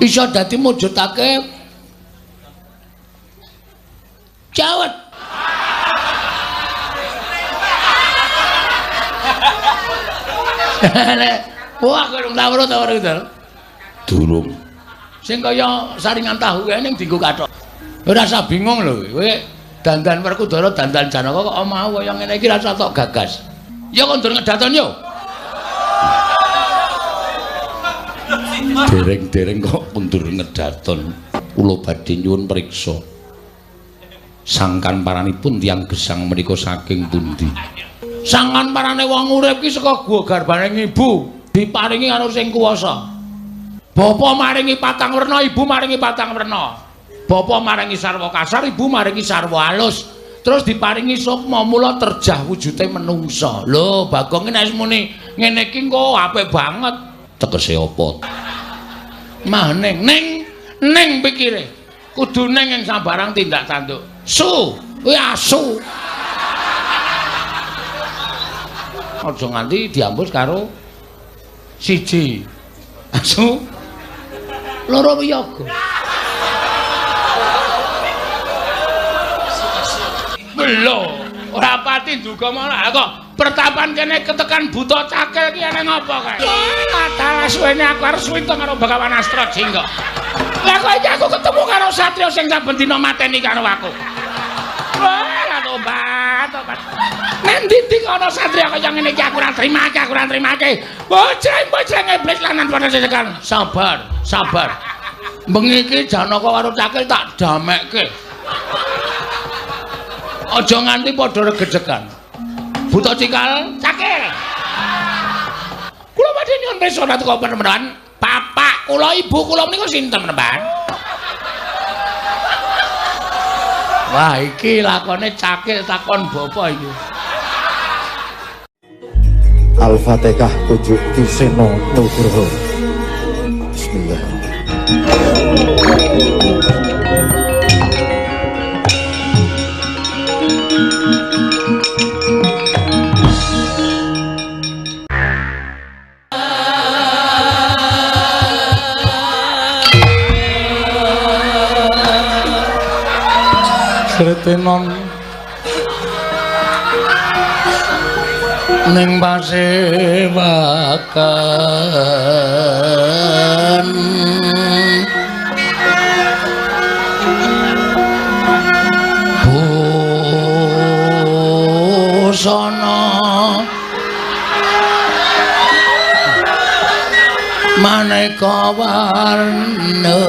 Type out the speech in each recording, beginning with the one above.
iso dadi mujudake cawet. Wah, kurang tawur ta ora gitu. Durung. Sing kaya saringan tahu kae ning dienggo kathok. Ora usah bingung lho, kowe dandan Werkudara dandan Janaka kok mau kaya ngene iki rasa tok gagas. Ya kok ndur ngedaton yo. Dereng-dereng kok kundur ngedaton. Kula badhe nyuwun priksa. Sangkan paranipun tiyang gesang menika saking pundi? Sangkan parane wong urip ki saka guwa garbane ibu, diparingi karo sing kuwasa. Bapa maringi patang werna, ibu maringi patang werna. Bapa maringi sarwa kasar, ibu maringi sarwa alus. Terus diparingi sukma mula terjah wujude menungsa. Lho, Bagong nek muni ngene iki kok apik banget. Tegese apa? Mah ning pikire. Kudu ning ing sambarang tindak tanduk. Su, kuwi asu. Aja nganti diambus karo siji. Asu loro wiyaga. Lho, ora pati duga malah kok pertapan kene ketekan buta cakil ki ana ngapa kae? Padahal suwene aku arep suwita karo Bagawan Astra Jingga. Lah kok iki aku ketemu karo satriya sing saben dina mateni karo aku. Wah, tobat. Nanti ana satriya kaya ngene iki aku ora trimake. Bocah iblis lanang padha sesekan. Sabar. Bengi iki Janaka karo Cakil tak damekke. Aja nganti padha regejekan. Buta Cikal, Cakil. Kula badhe nyuwun pirsa teka penemenan. Bapak kula, ibu kula menika sinten, Mbak? Wah, iki lakone Cakil takon bapa iki. Al-Fatihah Pujuk Kiseno Nugroho. Bismillah. Kretenon ning pasewakan busana maneka warna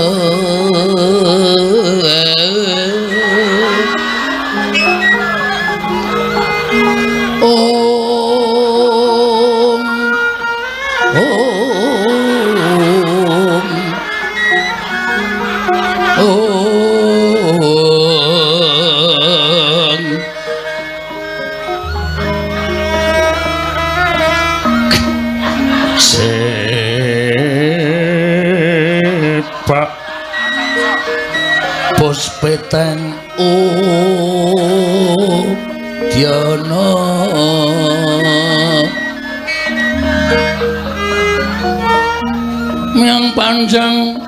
Peteng Udyana yang panjang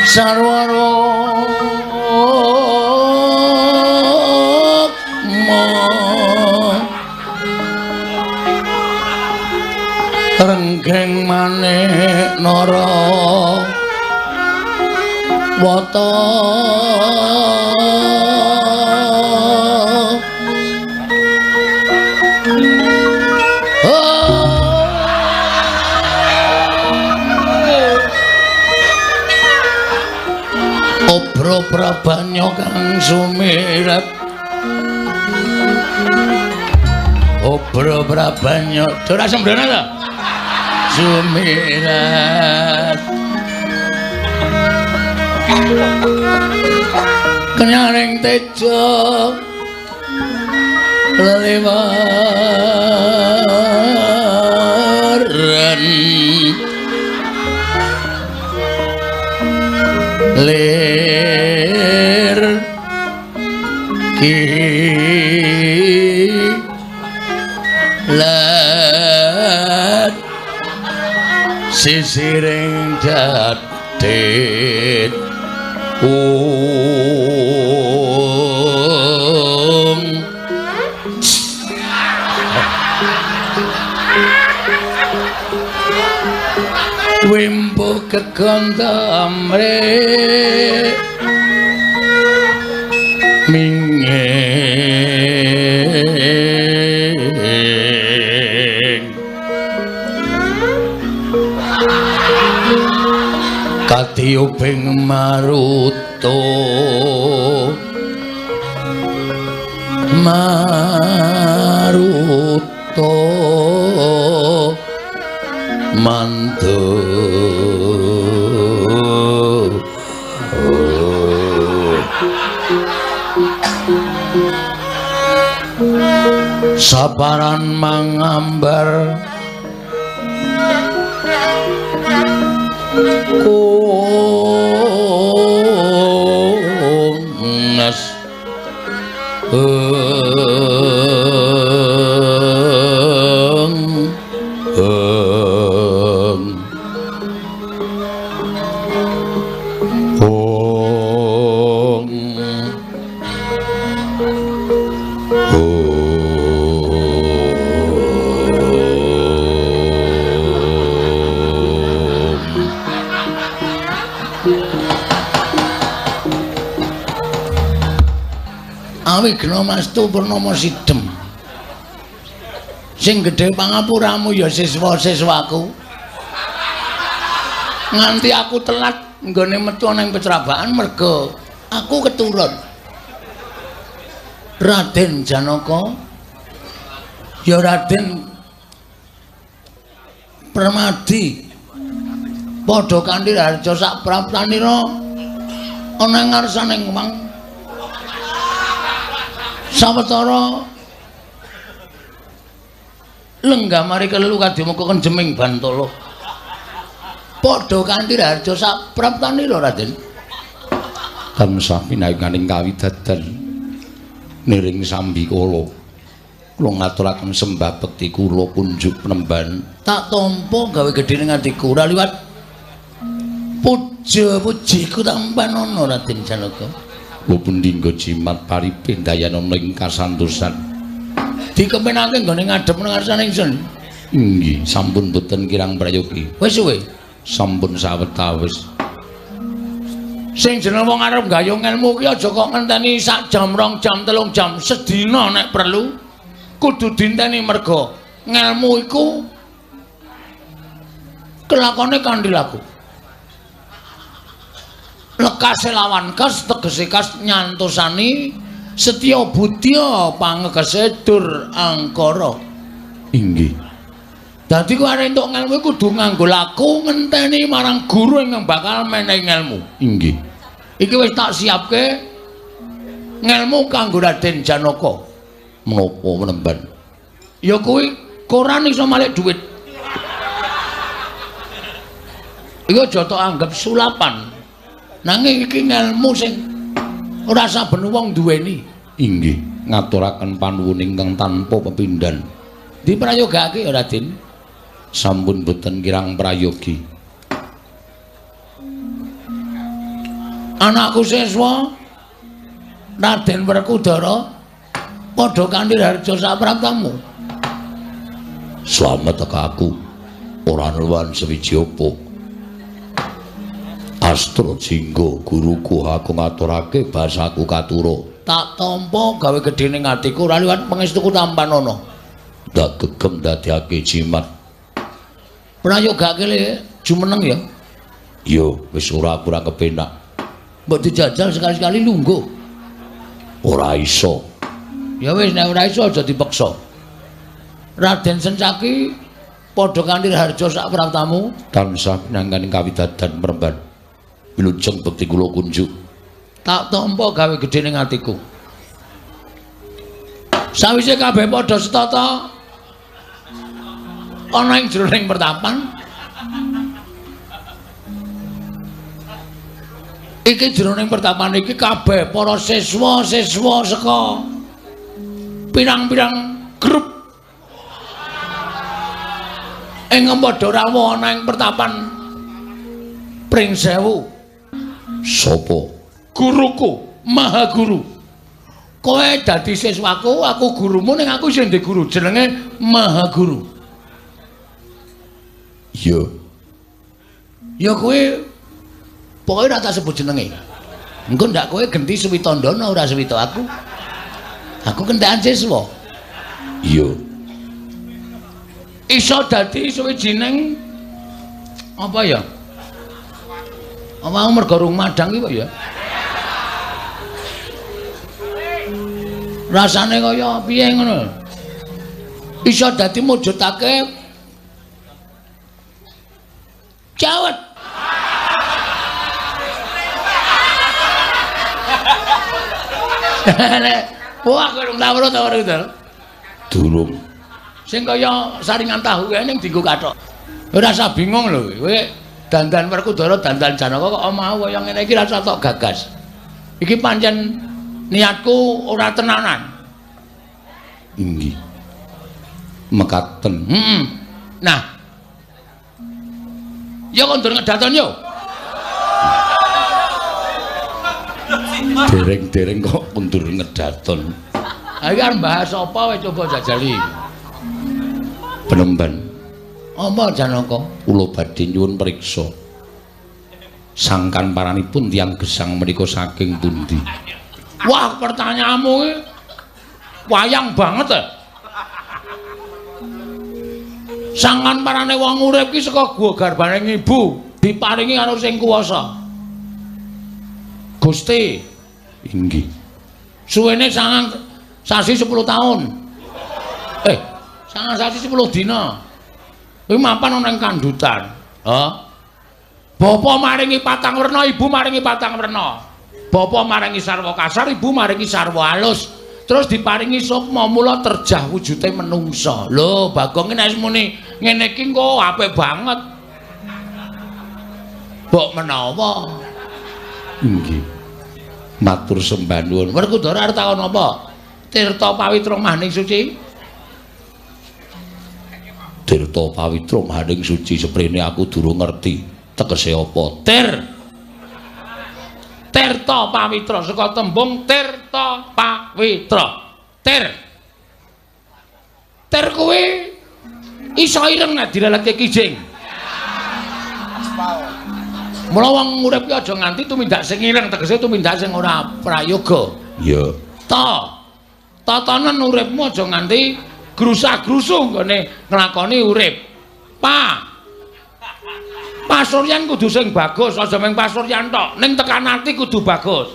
sarwara renggeng maneh nara wata obro prabanya kang sumirat obro prabanya ora sembrana ta sumirat kenyaring tejo lelewaran lir kilat sisiring dadit wimbo kekontamre mingeng katiuping maruto mantu sabaran mangambar kunas Awigna Mastu Purnama Sidhem sing gedhe pangapuramu ya siswa-siswaku nganti aku telat nggone metu ning pecrabaan merga aku keturun Raden Janaka ya Raden Permadi padha kanthi harja sak praptanira ana ngarsaning Kemang sawetara lenggah mari kelelu kadhemuka kenjeming Bantala padha kanthi harja sak praptanira Raden tansah pinayunganing kawidadan niring sambikala kula ngaturaken sembah bekti kula kunjuk penemban tak tampa gawe gedhening atiku ora liwat puja-pujiku tampanana Raden Janaka pundi nggo jimat paripindayan ana ing kasantosan dikepenake nggone ngadhep nang ngarsane ingsun inggih sampun boten kirang prayogi wis suwe sampun sawetawis sing jeneng wong arep gayung ilmu ki aja kok ngenteni sak jam 2 jam 3 jam sedina nek perlu kudu dinteni merga ngelmu iku kelakone kanthi laku lekase lawan kas tegese kas nyantosani setya budya pangekese dur angkara inggih dadi ku arep entuk ngelmu kudu nganggo laku ngenteni marang guru yang bakal menehi ngelmu inggih iki wis tak siapke ngelmu kanggo Raden Janaka menapa menemban ya kuwi koran iso malik dhuwit iki aja tok anggap sulapan nanging iki ngelmu sing ora saben wong duweni inggih ngaturaken panuwun ingkang tanpa pepindhan diprayogake ya Raden sampun boten kirang prayogi anakku siswa Raden Werkudara padha kanthi harja sapraptamu slamet aku ora nuwun sewiji apa Astro Jingga guruku aku ngaturake basaku katura tak tampa gawe gedhening atiku ora liwat pangestuku tampanana tak gegem dadiake jimat prayogake le jumeneng ya iya wis ora kurang kepenak mbok dijajal sekali-sekali lungguh ora iso ya wis nek ora iso aja dipeksa Raden Sencaki padha kanthi harja sak praptamu tansah pinangganing kawidadan meremban wilujeng bekti kula kunjuk tak tampa gawe gedhening atiku sawise kabeh padha setata ana ing jroning pertapan iki jroning pertapan iki kabeh para siswa-siswa saka pirang-pirang grup ing Empada Rawuh ana ing pertapan Pring Sewu. Sapa? Guruku, Maha Guru. Kowe dadi siswaku, aku gurumu ning aku sing ndek guru jenenge Maha Guru. Iya. Ya kowe pokoke ora tak sebut jenenge. Engko ndak kowe genti Suwitandana ora Suwita aku. Aku kentekan siswa. Iya. Iso dadi suwijining apa ya? Apa mergo rung madang iki kok ya? Rasane kaya piye ngono. Iso dadi mujudake jawet. Wah, kurang tawur ta ora itu. Durung. Sing kaya saringan tahu kae ning dienggo kathok. Ora usah bingung lho kowe. Dandan Werkudara, dandan Janaka kok mau kaya ngene iki rasa tok gagas. Iki pancen niatku ora tenanan. Inggih. Mekaten. Nah. Ya kondur ngedaton yo. Dereng-dereng kok kundur ngedaton. Ha iki arep bahas apa wae coba jajali. Penemban. Apa Janaka? Kula badhe nyuwun priksa. Sangkan paranipun tiyang gesang menika saking pundi? Wah, pertanyaanmu iki wayang banget. Sangan parane wong urip ki saka guwa garbaning ibu diparingi karo sing kuwasa. Gusti. Inggih. Suwene sangang sasi 10 tahun. Sangang sasi 10 dina. Kuwi mapan ana ing kandutan. Bapa maringi patang werna, ibu maringi patang werna. Bapa maringi sarwa kasar, ibu maringi sarwa alus. Terus diparingi sukma mula terjah wujute menungsa. Lho, Bagong nek muni ngene iki kok apik banget. Mbok menawa. Inggih. Matur sembah nuwun. Werkudara arep takon apa? Tirta pawitra maning suci. Tirta pawitra maning suci seprene aku durung ngerti tegese apa. Tirta pawitra saka tembung tirta pawitra. Tir kuwi iso ireng nek direleke kijing. Mula wong urip ki aja nganti tumindak sing ireng, tegese tumindak sing ora prayoga. Iya. Tatanan uripmu aja nganti grusah-grusuh nggone nglakoni urip. Pasuryan kudu sing bagus, aja mung pasuryan tok, ning tekan ati kudu bagus.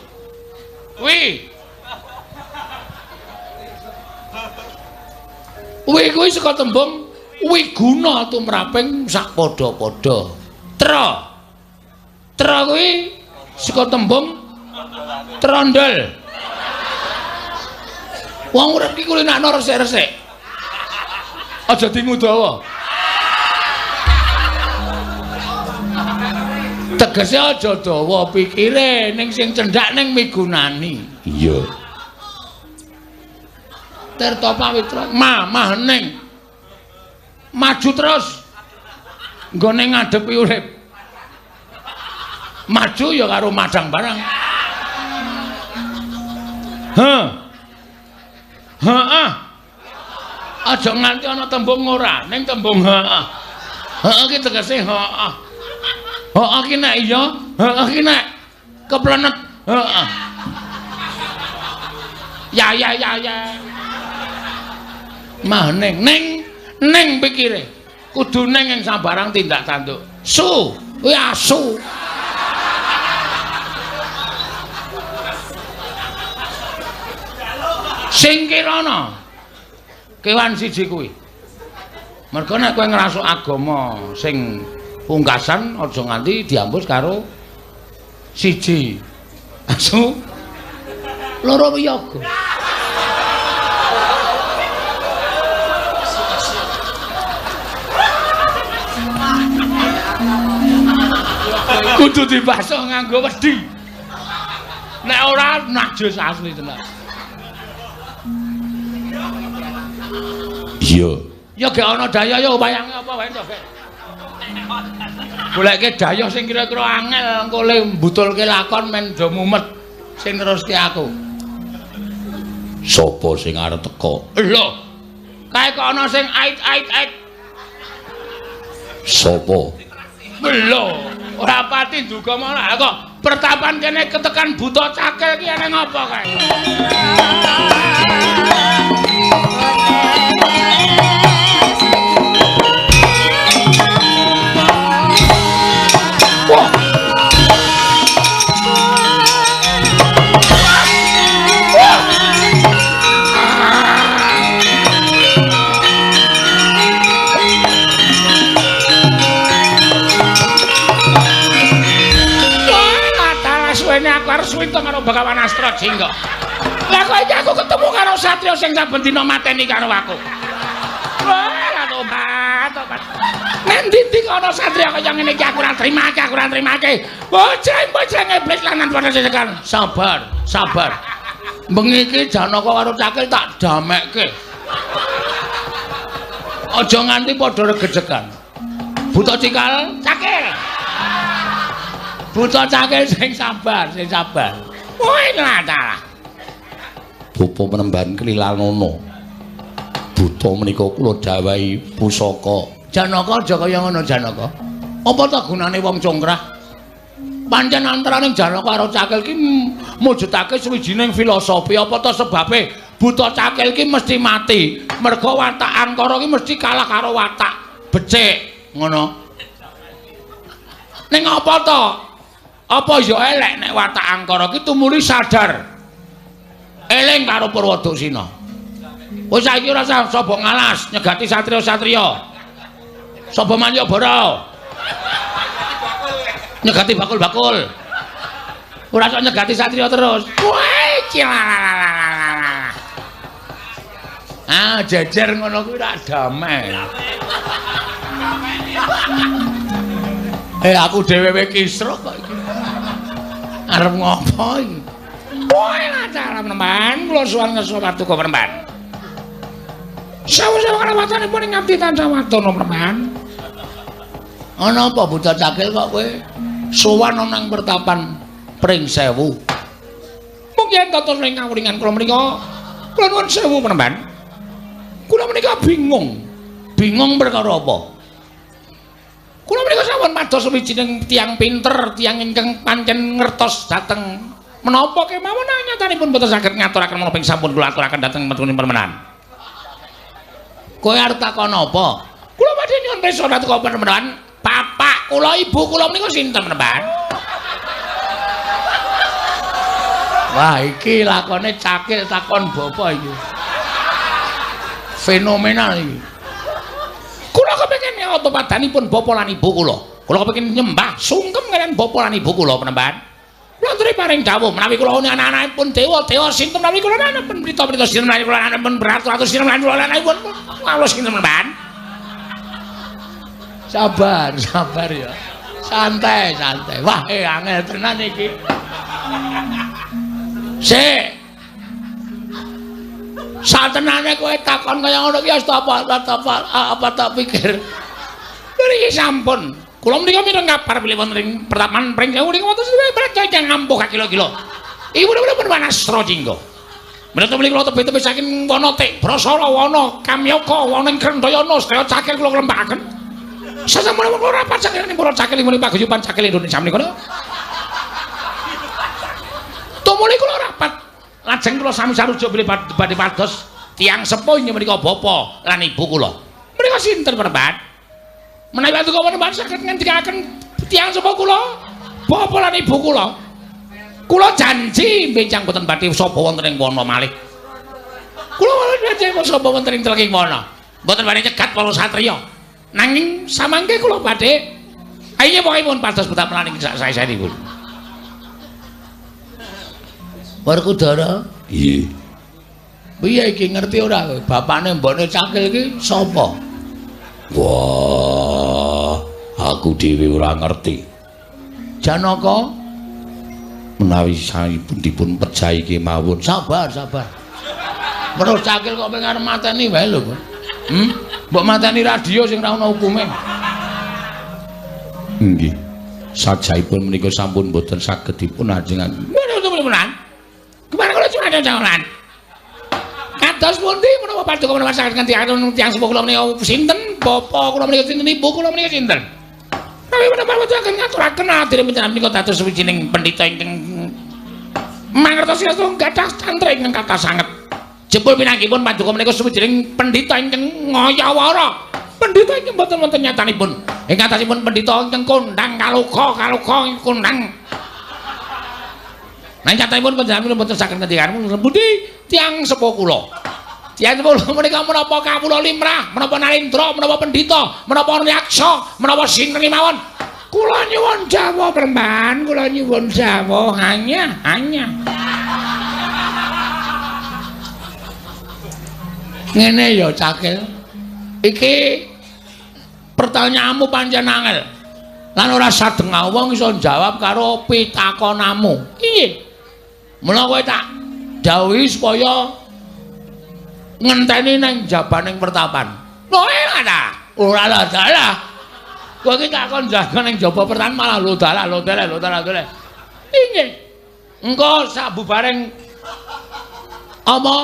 Kuwi saka tembung wiguna tumraping sak padha-padha. Tra kuwi saka tembung trondol. Wong urip iki kulinakno resik-resik. Aja dingudawa. Tegese aja dawa pikire ning sing cendhak ning migunani. Iya. Tirta pawitra mah ning maju terus nggone ngadepi urip. Maju ya karo madang barang. Aja nganti ana tembung ora, ning tembung heeh. Heeh ki tegese heeh. Heeh ki nek iya, heeh ki nek keplenet. Heeh. Ya. Mah ning pikire. Kudu ning ing sabarang tindak tanduk. Kuwi asu. Sing kirana kewan siji kuwi. Mergo nek kowe ngrasuk agama sing pungkasan aja nganti diambus karo siji asu loro wiyaga. Kudu dibasuh nganggo wedhi. Nek ora najis asli tenan. Iya. Ya gek ana daya ya wayange apa wae to, Gek. Goleke daya sing kira-kira angel engko le mbutulke lakon men do mumet sing neruske aku. Sapa sing arep teka? Lho. Kae kok ana sing ait. Sapa? Lho, ora pati duga malah kok pertapan kene ketekan buta cakil ki ana ngapa kae? Suwinto karo Bagawan Astra Jingga. Lah kok iki aku ketemu karo satriya sing saben dina mateni karo aku. Wah, tobat. Ngendi ana satriya kaya ngene iki aku ora trimake. Bocah iblis lanang padha sesekan. Sabar. Bengi iki Janaka karo Cakil tak damekke. Aja nganti padha regejekan. Buta Cikal, Cakil. Buta Cakil sing sabar. Woi lata. Bapa Penemban Kelilanono. Buta menika kula dawahi pusaka. Janaka aja kaya ngono Janaka. Apa ta gunane wong congkrah? Pancen antaraning Janaka karo Cakil ki mujudake suwijining filosofi. Apa ta sebabe Buta Cakil ki mesti mati. Merga watak Angkara ki mesti kalah karo watak becik. Ngono. Ning apa ta? Apa ya elek nek watak Angkara ki tumuli sadar. Eling karo Purwadasina. Wis saiki ora usah sapa ngalas nyegati satriya-satriya. Sapa Manyabara. Nyegati bakul-bakul. Ora sok nyegati satriya terus. Woi, cilalala. Ah, jejer ngono kuwi ora damai. Aku dhewe kisruh kok iki. Arep ngopo iki? Woi, acara Penemban, kula suwun ngersa patuko Penemban. Sawu-sawu kalawatanipun ing ngabdi tansah wadana Penemban. Ana apa Buta Cakil kok kowe sowan nang pertapan Pring Sewu? Mungkin totos ing kawulingan kula menika. Kula nuwun sewu Penemban. Kula menika bingung. Bingung perkara apa? Kula menika sampun mados sawijining tiyang pinter, tiyang ingkang pancen ngertos dhateng menapa kemawon nyatanipun boten saged ngaturaken menapa ing sampun kula aturaken dhateng metuning permenan. Kowe arep takon apa? Kula badhe nyuwun pirsa dhateng permenan. Bapak kula, ibu kula menika sinten Penemban? Wah, iki lakone Cakil takon bapak iki. Fenomenal iki. Kula kepengin nyata padanipun bapa lan ibu kula. Kula kepengin nyembah sungkem kaliyan bapa lan ibu kula Penemban. Kula aturi paring dawuh menawi kula anak-anakipun dewa sinten menawi kula anakipun prita-prita sinten menawi kula anakipun beratus-atus sinten menawi kula anakipun kawula sinten Penemban. Sabar ya. Santai. Wah, angel tenan iki. Sik. Satenane kowe takon kaya ngono ki apa tak pikir. Niki sampun. Kula menika mireng kabar bilih wonten ing pertapan Pring Sewu niku wonten sedaya ingkang ngampuh kilo-kilo. Iku menawa Astra Jingga. Menawa kula tebih-tebih saking Wanatik, Brasara, Wana, Kamyaka, Wana ing Grandayana, sedaya Cakil kula kelembakaken. Sasamune kula rapat saking para Cakil ing paguyuban Cakil Indonesia menika. Tumuli kula rapat lajeng kula sami sarujuk bilih badhe pados tiyang sepuh menika bapa lan ibu kula. Menika sinten Penemban? Menawi paduka Penemban saged ngendikaken tiyang sepuh kula, bapa lan ibu kula. Kula janji mbenjang boten badhe sapa wonten ing wana malih. Kula janji sapa wonten ing telenging wana. Boten badhe nyegat para satriya. Nanging samangke kula badhe ayo pokokipun pados betap melaning sae-saenipun. Werkudara? Iye. Piye iki ngerti ora kowe? Bapakne mbokne Cakil iki sapa? Wah, aku dhewe ora ngerti. Janaka menawi saipun dipun percaya kemawon. Sabar. Terus Cakil kok pengen mateni wae lho. Mbok mateni radio sing ra ana hukume. Nggih. Sajaipun menika sampun boten saged dipun ajengaken. Menawa kemana kula cuma ada jalan. Kados pundi menawa paduka menawa saged nganti tiyang sepuh kula menika sinten? Bapa kula menika sinten? Ibu kula menika sinten? Tapi menapa akan ngaturaken adire panjenengan menika dados sawijining pendhita ingkang mangertosi astung gadah tantra ingkang kathah sanget. Jebul pinanggipun paduka menika sawijining pendhita ingkang ngayawara. Pendhita ingkang boten wonten nyatanipun. Ing kathahipun pendhita ingkang kondang kaluka kondang. Nang nyatanipun panjenengan boten saged ngendikan pundi tiyang sepuh kula. Tiyang sepuh kula menika menapa kawula limrah, menapa narendra, menapa pendhita, menapa yaksa, menapa sinten mawon. Kula nyuwun jawab Pramban, kula nyuwun jawab hanya. Ngene ya Cakil. Iki pertanyaanmu pancen angel. Lan ora sadeng wong iso jawab karo pitakonanmu. Piye? Mula kowe tak dawuhi supaya ngenteni nang jabaning pertapan. Lho ora ta? Ora dalah. Kowe iki tak kon jaga nang jaba pertapan malah lho dalah. Inggih. Engko sabubareng apa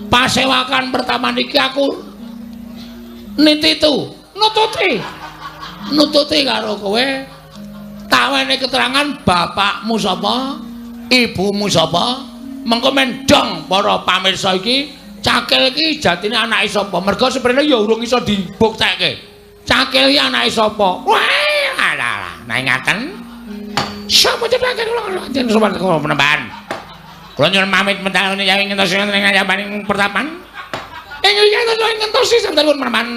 pasewakan pertama niki aku nututi karo kowe tak wene keterangan bapakmu sapa, ibumu sapa, mengko mendong para pamirsa iki Cakil iki jatine anake sapa. Mergo sebenarnya ya urung iso dibuktekke. Cakil iki anake sapa? Wah, alah, nah ngaten. Sapa cepaken kula jeneng sowan kula penemban. Kula nyuwun pamit mentawani yang ngentosi ing ngajabaning pertapan. Ingkang ngentosi sampun penemban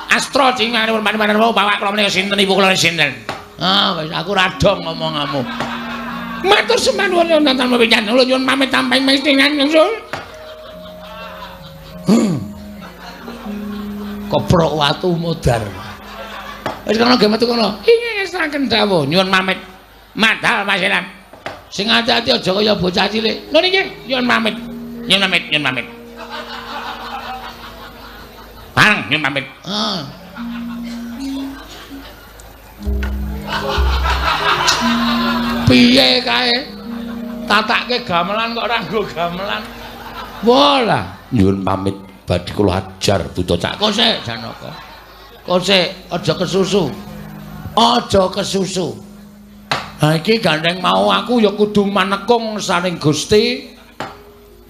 Astro cingan penemban bapak kula menika sinten ibu kula sinten. Ah, wis aku radong ngomongamu. Matur sembah nuwun nonton pepincan. Kula nyuwun pamit tamping mestingan nyusul. Koprok watu modar. Wis kono ge metu kono. Inggih ngestaken dawuh nyuwun pamit. Madal pasilan. Sing ati-ati aja kaya bocah cilik. Lho niki nyuwun pamit. Nyuwun pamit. Bareng nyuwun pamit. Piye kae? Tatake gamelan kok ora nggo gamelan. Wola, Nyuwun pamit badhe kula ajar Buta Cak. Kosek Janaka. Kosek aja kesusu. Aja kesusu. Ha iki gandeng mau aku ya kudu manekung saring Gusti.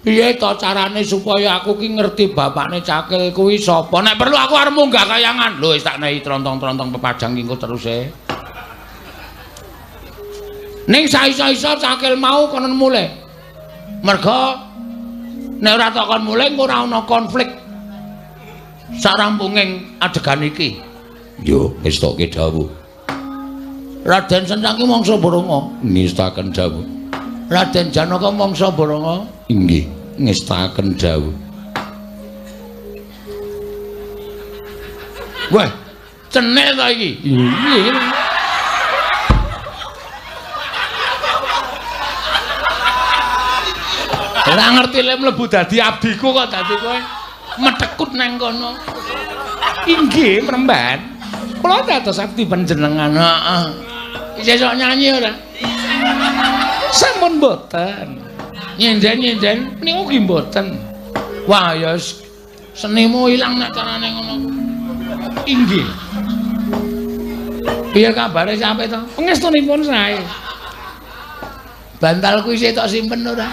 Piye to carane supaya aku ki ngerti bapakne Cakil kuwi sapa? Nek perlu aku arep munggah kayangan. Lho wis tak nehi trontong-trontong pepajang engko teruse. Ning saiso-iso Cakil mau konon mulih. Merga nek ora takon mulih engko ora ana konflik. Sarampunging adegan iki. Yo, ngestoke dawuh. Raden Sendang ki mangsa Baranga. Ngestaken dawuh. Raden Janaka mangsa Baranga. Inggih, ngestaken dawuh. Wah, cenek ta iki? Iya. Ora ngerti lek mlebu dadi abdiku kok dadi kowe metekut nang kono. Inggih, Pramban. Kula dados abdi panjenengan. Heeh. Isih nyanyi ora? Sampun mboten. Nyenden niku ki mboten. Wah, ya senimu ilang nek carane ngono. Inggih. Piye kabare sampe to? Pengestunipun sae. Bantalku isih tok simpen ora?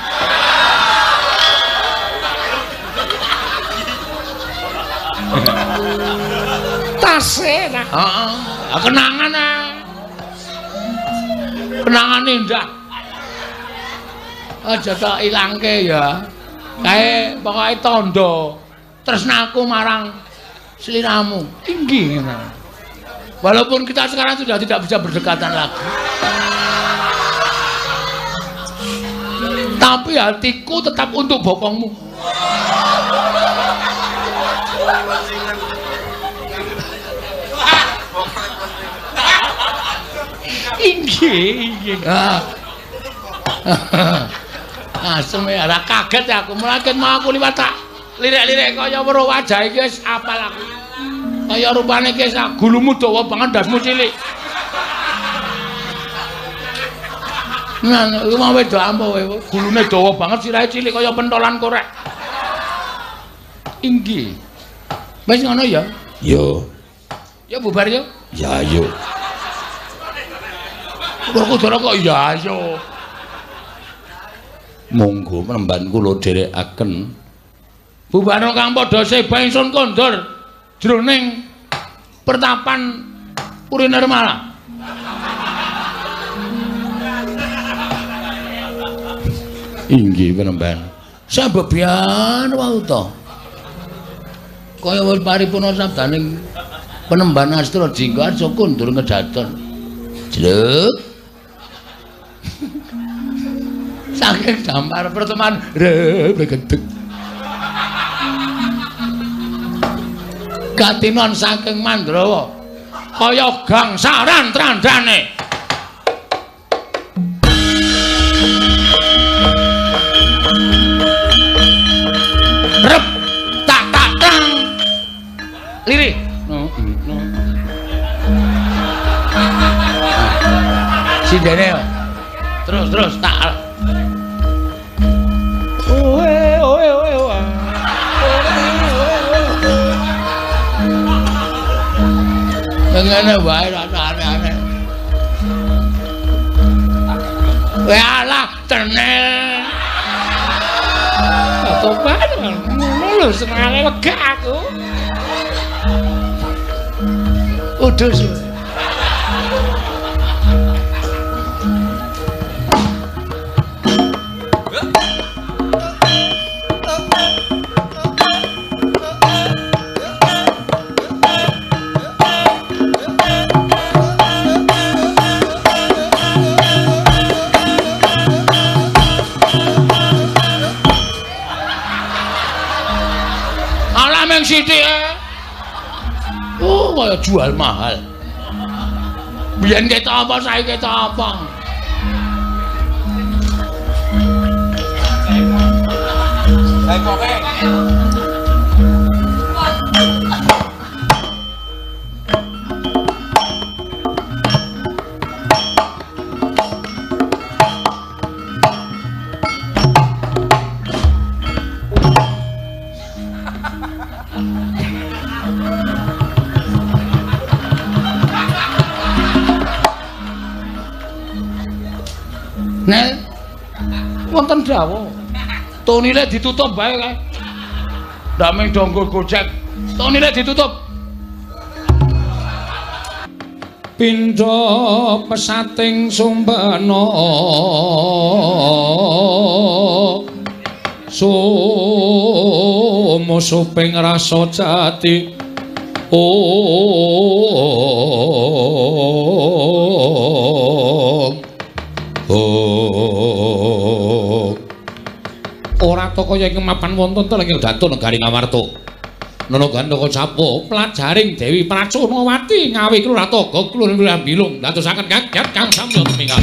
Tase nah. Heeh. Kenangan ah. Kenangan indah. Aja tak ilangke ya. Kae pokoke tandha tresnaku marang sliramu. Inggih. Walaupun kita sekarang sudah tidak bisa berdekatan lagi. Tapi hatiku tetap untuk bokongmu. Inggih. Asem ya, ora kaget aku, mulaken mau aku liwat tak lirik-lirik kaya weruh wajah iki wis apal aku. Kaya rupane iki gulumu dawa banget dasmu cilik. Nah, iku mau wedok ampo kowe. Gulune dawa banget sirahe cilik kaya pentolan korek. Inggih. Wis ngono ya? Yo. Ya bubar yo. Ya yo. Kok kudara kok ya yo. Monggo menemban kula dherekaken. Bubana kang padha seba ingsun kondur jroning pertapan Puri Nirmala. Inggih menemban. Sabebian wau to. Kaya wis paripurna sabdaning Penemban Astra Jingga aja kondur ngedaton. Jluk. Saking dampar pertemuan regedeg. Katinon saking Mandrawa kaya gangsaran trandane. Rep tak tak tang. Lirik. Sindene yo. Terus tak. Oe. Ngene wae rasane. Weh alah tenel. Topan ngono lho senengane lega aku. Udus. Alah meng sithike. Oh, kaya jual mahal. Biyen ketok apa, saiki ketok apa? Nek wonten dawuh. Tonile ditutup bae kae. Ndak mung donggo gojek. Tonile ditutup. Pindha pesating sumbana sumusuping rasa jati ora to kaya ing mapan wonten to ing Datu Negari Ngamarta. Nana Gandaka Capo plajaring Dewi Praconawati ngawi Krurataga Klur Bilung dadosaken kaget kang samya tumingkal.